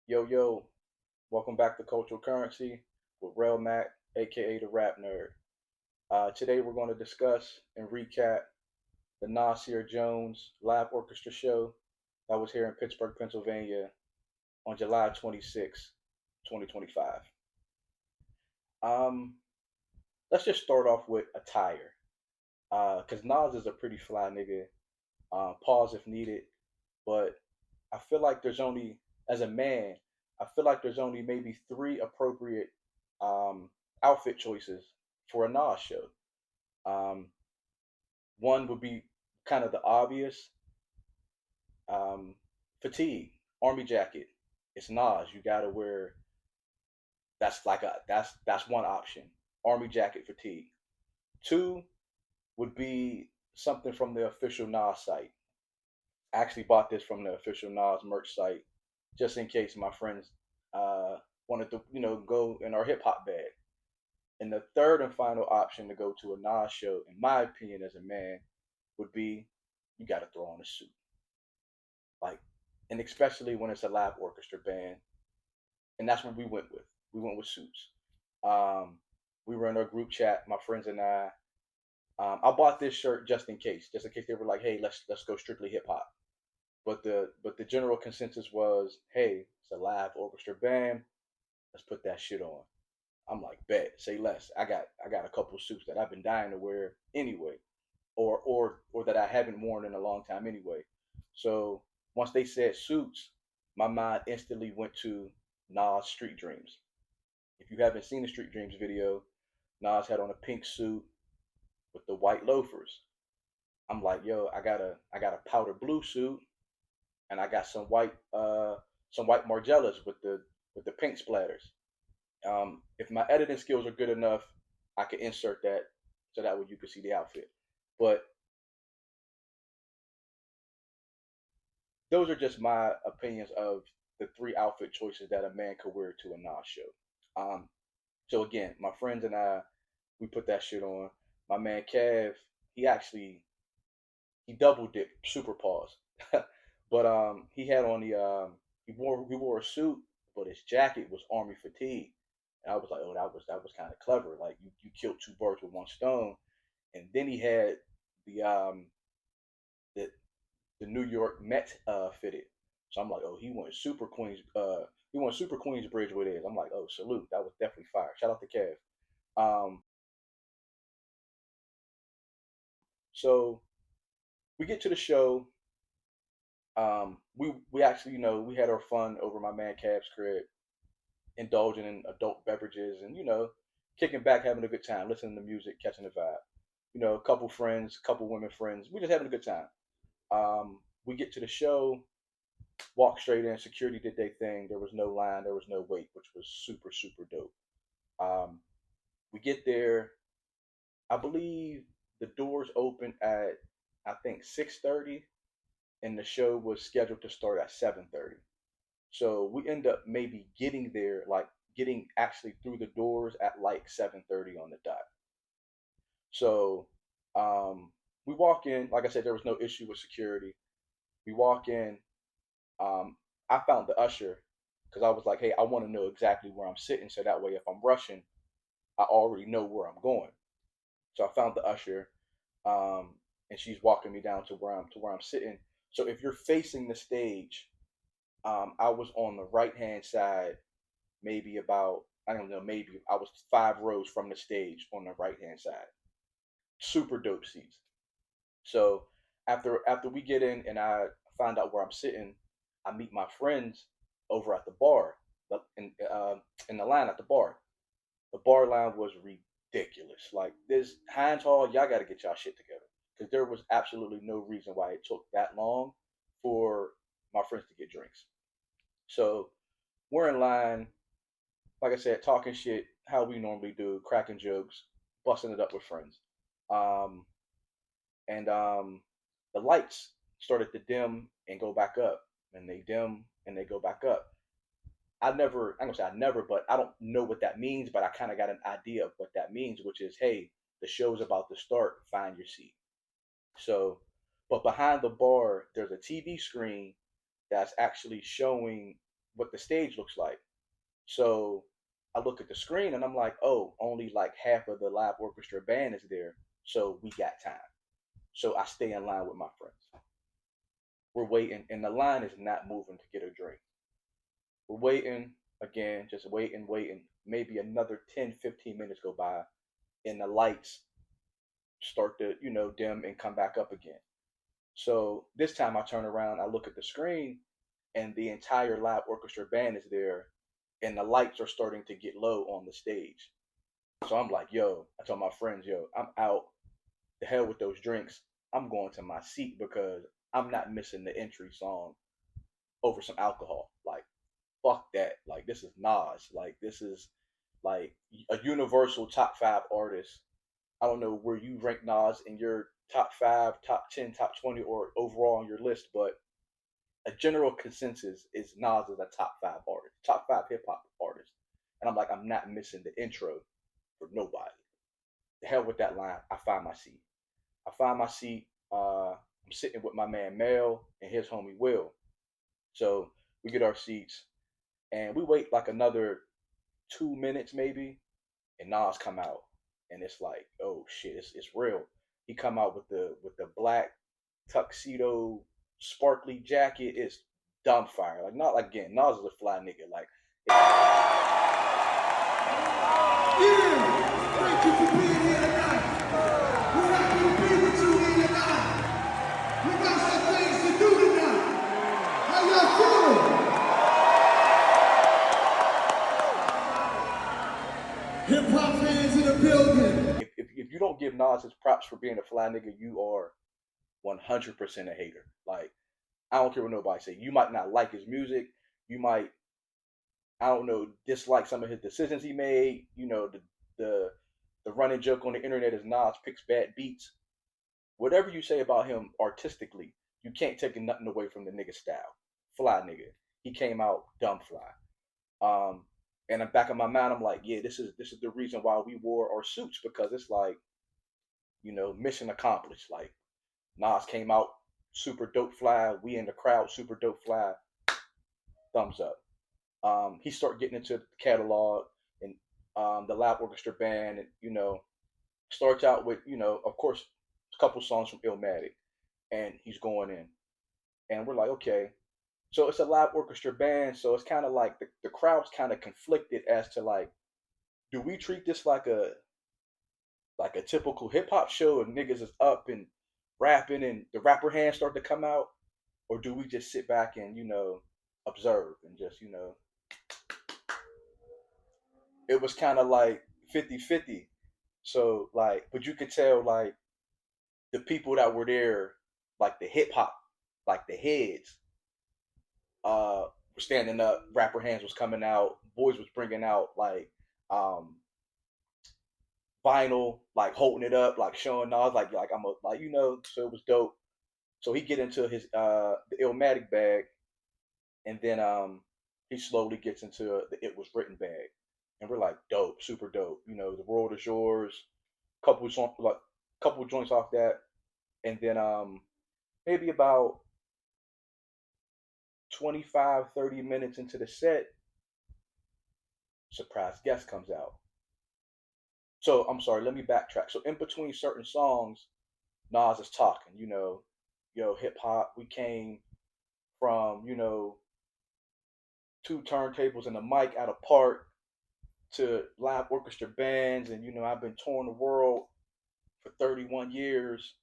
Yo, yo, welcome back to Cultural Currency with Rel Mac, aka the Rap Nerd. Today we're going to discuss and recap the Nasir Jones live orchestra show that was here in Pittsburgh, Pennsylvania on July 26, 2025. Um, let's just start off with attire. Because Nas is a pretty fly nigga. Pause if needed. But I feel like there's only, as a man, I feel like there's only maybe three appropriate um, outfit choices for a Nas show. Um, One would be kind of the obvious um, fatigue, army jacket. It's Nas. You gotta wear. That's one option. Army jacket fatigue. Two would be something from the official Nas site. I actually bought this from the official Nas merch site just in case my friends uh, wanted to, go in our hip hop bag. And the third and final option to go to a Nas show, in my opinion, as a man, would be you got to throw on a suit, like, and especially when it's a live orchestra band, and that's what we went with. We went with suits. Um, we were in our group chat, my friends and I. I bought this shirt just in case they were like, "Hey, let's go strictly hip hop." But the general consensus was, "Hey, it's a live orchestra band. Let's put that shit on." I'm like, bet, say less. I got a couple suits that I've been dying to wear anyway, or that I haven't worn in a long time anyway. So once they said suits, my mind instantly went to Nas Street Dreams. If you haven't seen the Street Dreams video, Nas had on a pink suit with the white loafers. I'm like, yo, I got a powder blue suit and I got some white Margielas with the pink splatters. If my editing skills are good enough, I can insert that so that way you can see the outfit. But those are just my opinions of the three outfit choices that a man could wear to a Nas show. Um, so again, my friends and I, we put that shit on. My man Kev, he actually he double dipped, super pause. But he had on the he wore a suit, but his jacket was army fatigue. And I was like, oh, that was kind of clever. Like you killed two birds with one stone. And then he had the um the the New York Met fitted. So I'm like, oh, he went super Queensbridge with it. I'm like, oh, salute. That was definitely fire. Shout out to Kev. Um, so we get to the show. We actually, we had our fun over my man Cav's crib, indulging in adult beverages and kicking back, having a good time, listening to music, catching the vibe. A couple friends, couple women friends. We just having a good time. We get to the show, walk straight in. Security did their thing. There was no line. There was no wait, which was super super dope. Um, we get there. I believe the doors open at I think 6:30, and the show was scheduled to start at 7:30. So we end up maybe getting there, like getting actually through the doors at like 7:30 on the dot. So we walk in. Like I said, there was no issue with security. We walk in. Um, I found the usher because I was like, hey, I want to know exactly where I'm sitting, so that way if I'm rushing, I already know where I'm going. So I found the usher, um, and she's walking me down to where I'm sitting. So if you're facing the stage, I was on the right hand side, maybe about I don't know, maybe I was 5 rows from the stage on the right hand side. Super dope seats. So after we get in and I find out where I'm sitting, I meet my friends over at the bar, in the line at the bar. The bar line was ridiculous. Like this Heinz Hall, y'all got to get y'all shit together because there was absolutely no reason why it took that long for my friends to get drinks. So we're in line, like I said, talking shit how we normally do, cracking jokes, busting it up with friends. Um, and the lights started to dim and go back up, and they dim and they go back up. I'm gonna say I never, but I don't know what that means, but I kind of got an idea of what that means, which is, hey, the show's about to start, find your seat. So, but behind the bar, there's a TV screen that's actually showing what the stage looks like. So I look at the screen and I'm like, oh, only like half of the live orchestra band is there, so we got time. So I stay in line with my friends. We're waiting, and the line is not moving to get a drink. We're waiting again, just waiting, waiting. Maybe another 10, 15 minutes go by, and the lights start to, dim and come back up again. So this time I turn around, I look at the screen, and the entire live orchestra band is there, and the lights are starting to get low on the stage. So I'm like, yo, I told my friends, yo, I'm out. The hell with those drinks. I'm going to my seat because I'm not missing the entry song over some alcohol. Like, fuck that. Like, this is Nas. Like, this is like a universal top five artist. I don't know where you rank Nas in your top five, top 10, top 20, or overall on your list, but a general consensus is Nas is a top five artist, top five hip hop artist. And I'm like, I'm not missing the intro for nobody. The hell with that line. I find my seat. I find my seat. I'm sitting with my man Mel and his homie Will. So we get our seats and we wait like another 2 minutes maybe, and Nas come out, and it's like, oh shit, it's real. He come out with the black tuxedo, sparkly jacket. It's dumb fire. Like not like again, Nas is a fly nigga. Like yeah, thank you for being here tonight. We're happy to be with you here tonight. We got some things to do tonight. How y'all feeling? Hip hop fans in the building. if you don't give Nas his props for being a fly nigga, you are 100% a hater. Like I don't care what nobody say. You might not like his music. You might, I don't know, dislike some of his decisions he made. The the running joke on the internet is Nas picks bad beats. Whatever you say about him artistically, you can't take nothing away from the nigga style. Fly nigga. He came out dumb fly. Um, and in the back of my mind, I'm like, yeah, this is the reason why we wore our suits, because it's like, mission accomplished. Like Nas came out super dope fly. We in the crowd super dope fly. Thumbs up. He started getting into the catalog and the live orchestra band, and starts out with of course a couple songs from Illmatic, and he's going in, and we're like, okay, so it's a live orchestra band, so it's kind of like the crowd's kind of conflicted as to like, do we treat this like a typical hip hop show and niggas is up and rapping and the rapper hands start to come out, or do we just sit back and observe and just it was kind of like 50-50. So like, but you could tell like the people that were there, like the hip hop, like the heads, were standing up. Rapper hands was coming out. Boys was bringing out like vinyl, like holding it up, like showing Nas, like I'm a like So it was dope. So he get into his the Illmatic bag, and then he slowly gets into the It Was Written bag, and we're like, dope, super dope. The world is yours. Couple joints off that, and then maybe about 25, 30 minutes into the set, surprise guest comes out. So I'm sorry, let me backtrack. So in between certain songs, Nas is talking, yo, hip hop, we came from, two turntables and a mic out of part to live orchestra bands, and I've been touring the world for 31 years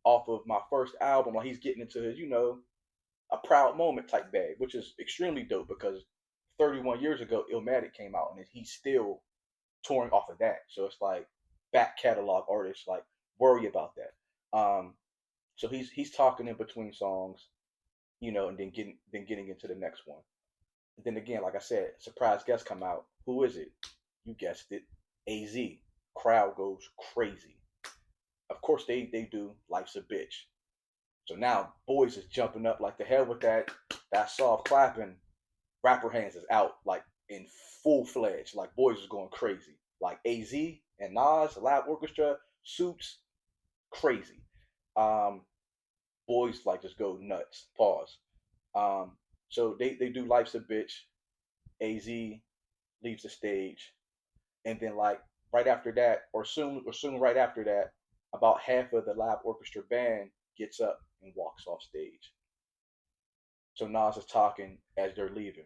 off of my first album. Like he's getting into his, a proud moment type bag, which is extremely dope because 31 years ago, Illmatic came out and he's still touring off of that. So it's like back catalog artists like worry about that. So he's talking in between songs, and then getting into the next one. And then again, like I said, surprise guests come out. Who is it? You guessed it, AZ. Crowd goes crazy. Of course they do. Life's a bitch. So now boys is jumping up like the hell with that. That soft clapping. Rapper hands is out like in full fledged. Like boys is going crazy. Like AZ and Nas, live orchestra, suits, crazy. Um, Boys like just go nuts. Pause. So they do Life's a Bitch. Az leaves the stage, and then like right after that, or soon right after that, about half of the live orchestra band gets up and walks off stage. So Nas is talking as they're leaving.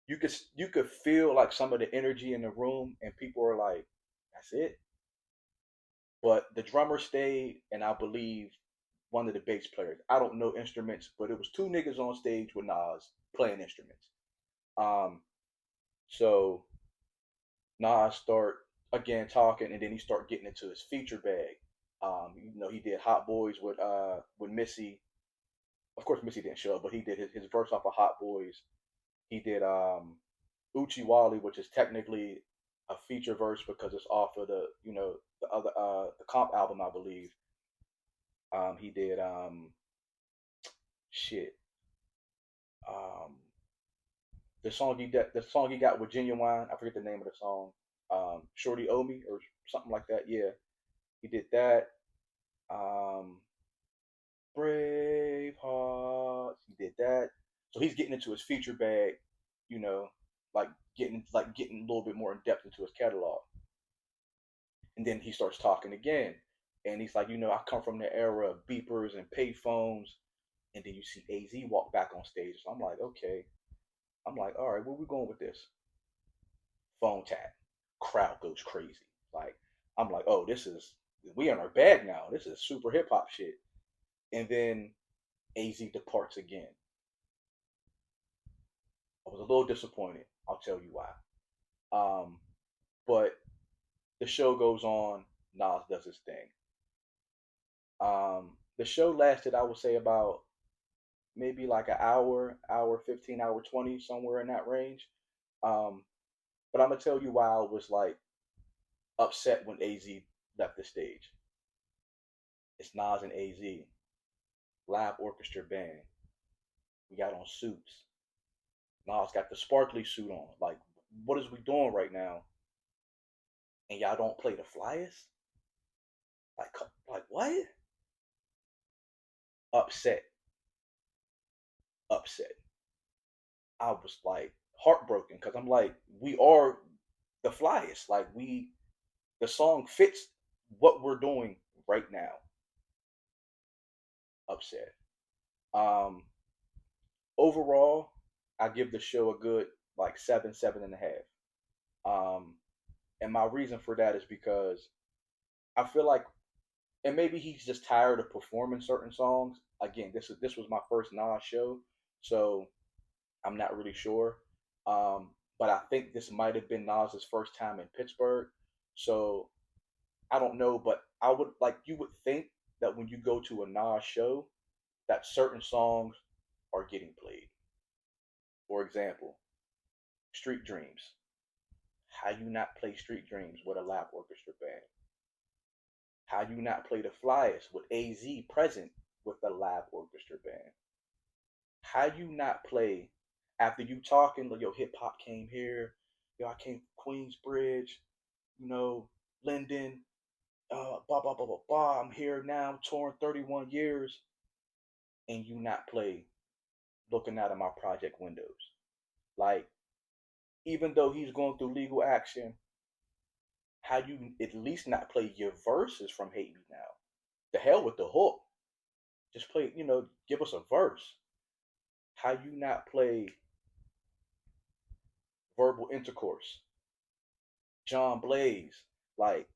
You could feel like some of the energy in the room, and people are like, "That's it." But the drummer stayed, and I believe one of the bass players. I don't know instruments, but it was two niggas on stage with Nas playing instruments. Um, so Nas start again talking, and then he start getting into his feature bag. He did Hot Boys with Missy. Of course, Missy didn't show up, but he did his verse off of Hot Boys. He did Uchi Wally, which is technically a feature verse because it's off of the comp album, I believe. He did shit. Um, the song he got with Genuine, I forget the name of the song. Shorty Owe Me or something like that. Yeah, he did that. Um, Brave Hearts, he did that. So he's getting into his feature bag, you know, like getting a little bit more in depth into his catalog. And then he starts talking again. And he's like, I come from the era of beepers and payphones. And then you see AZ walk back on stage. So I'm like, okay. I'm like, all right, where we going with this? Phone tap. Crowd goes crazy. Like, I'm like, oh, we in our bag now. This is super hip hop shit. And then AZ departs again. I was a little disappointed. I'll tell you why. Um, but the show goes on. Nas does his thing. The show lasted, I would say, about maybe like an hour 15, hour 20, somewhere in that range. Um, but I'm gonna tell you why I was like upset when AZ left the stage. It's Nas and AZ, live orchestra band. We got on suits. Nas got the sparkly suit on. Like, what is we doing right now? And y'all don't play the flyers? Like, what? Upset, upset. I was like heartbroken because I'm like, we are the flyers. Like, the song fits what we're doing right now. Upset. Um, Overall, I give the show a good like 7, 7.5. Um, and my reason for that is because I feel like, and maybe he's just tired of performing certain songs. Again, this was my first Nas show, so I'm not really sure. But I think this might have been Nas's first time in Pittsburgh, so I don't know. But I would like you would think that when you go to a Nas show, that certain songs are getting played. For example, Street Dreams. How you not play Street Dreams with a live orchestra band? How you not play the Flyers with AZ present with the live orchestra band? How you not play after you talking like yo hip hop came here, yo I came from Queensbridge, you know, Linden, blah blah blah blah blah. I'm here now, touring 31 years, and you not play looking out of my project windows. Like, even though he's going through legal action, how you at least not play your verses from Hate Me Now? The hell with the hook. Just play, give us a verse. How you not play verbal intercourse? John Blaze. Like,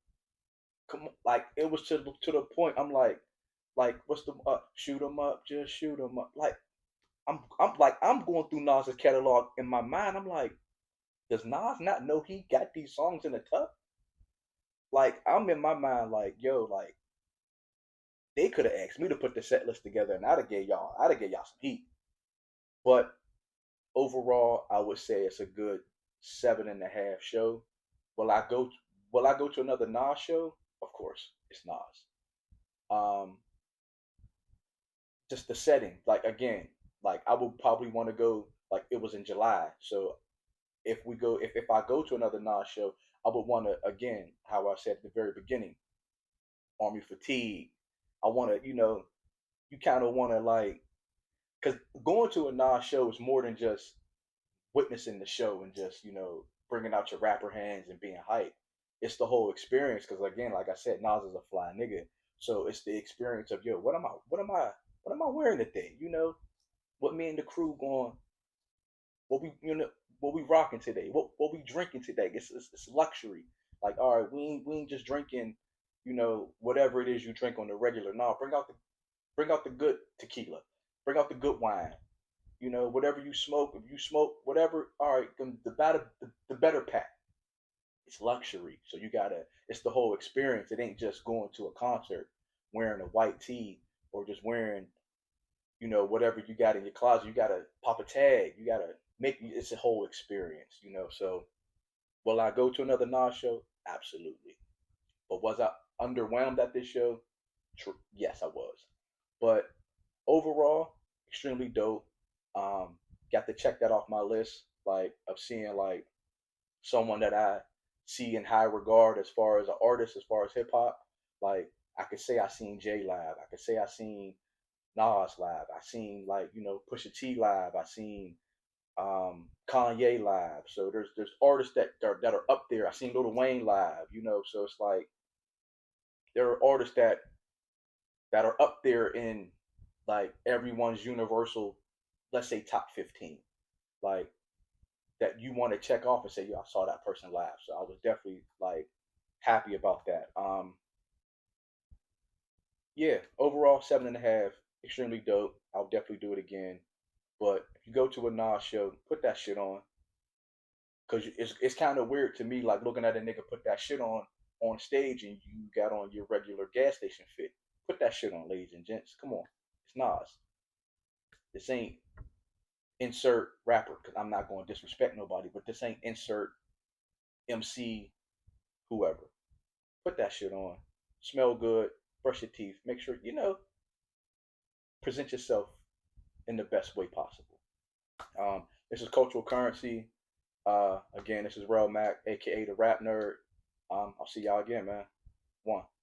come on, like it was to the point. I'm like what's the shoot 'em up, just shoot 'em up. Like I'm going through Nas's catalog in my mind. I'm like, does Nas not know he got these songs in the tuck? Like I'm in my mind like, yo, like they could have asked me to put the set list together, and I'd have gave y'all some heat. But overall, I would say it's a good 7.5 show. Will I go? Will I go to another Nas show? Of course, it's Nas. Um, just the setting, like again, like I would probably want to go. Like it was in July, so if I go to another Nas show, I would want to again, how I said at the very beginning, Army Fatigue. I want to, you kind of want to like, because going to a Nas show is more than just witnessing the show and just bringing out your rapper hands and being hype. It's the whole experience because again, like I said, Nas is a fly nigga, so it's the experience of yo, what am I wearing today? What me and the crew going, what we what we rocking today, what we drinking today. It's luxury. Like all right, we ain't just drinking, whatever it is you drink on the regular. No, bring out the good tequila, bring out the good wine. Whatever you smoke, if you smoke whatever, all right, the better pack. It's luxury. So it's the whole experience. It ain't just going to a concert wearing a white tee or just wearing, whatever you got in your closet. You gotta pop a tag. You gotta it's a whole experience. So will I go to another Nas show? Absolutely. But was I underwhelmed at this show? Yes, I was. But overall, extremely dope. Got to check that off my list, like of seeing like someone that I see in high regard as far as an artist, as far as hip hop. Like I could say I seen Jay live. I could say I seen Nas live. I seen like Pusha T live. I seen Kanye live. So there's artists that are up there. I seen Lil Wayne live. So it's like there are artists that are up there in like everyone's universal, let's say top 15, like that you want to check off and say, yo, I saw that person live. So I was definitely like happy about that. Yeah, overall 7.5, extremely dope. I'll definitely do it again. But if you go to a Nas show, put that shit on, cause it's kind of weird to me, like looking at a nigga put that shit on stage and you got on your regular gas station fit. Put that shit on, ladies and gents. Come on, it's Nas. This ain't insert rapper, because I'm not going to disrespect nobody, but this ain't insert MC whoever. Put that shit on. Smell good. Brush your teeth. Make sure present yourself in the best way possible. This is cultural currency. Again, this is Rel Mac, aka the Rap Nerd. I'll see y'all again, man. One.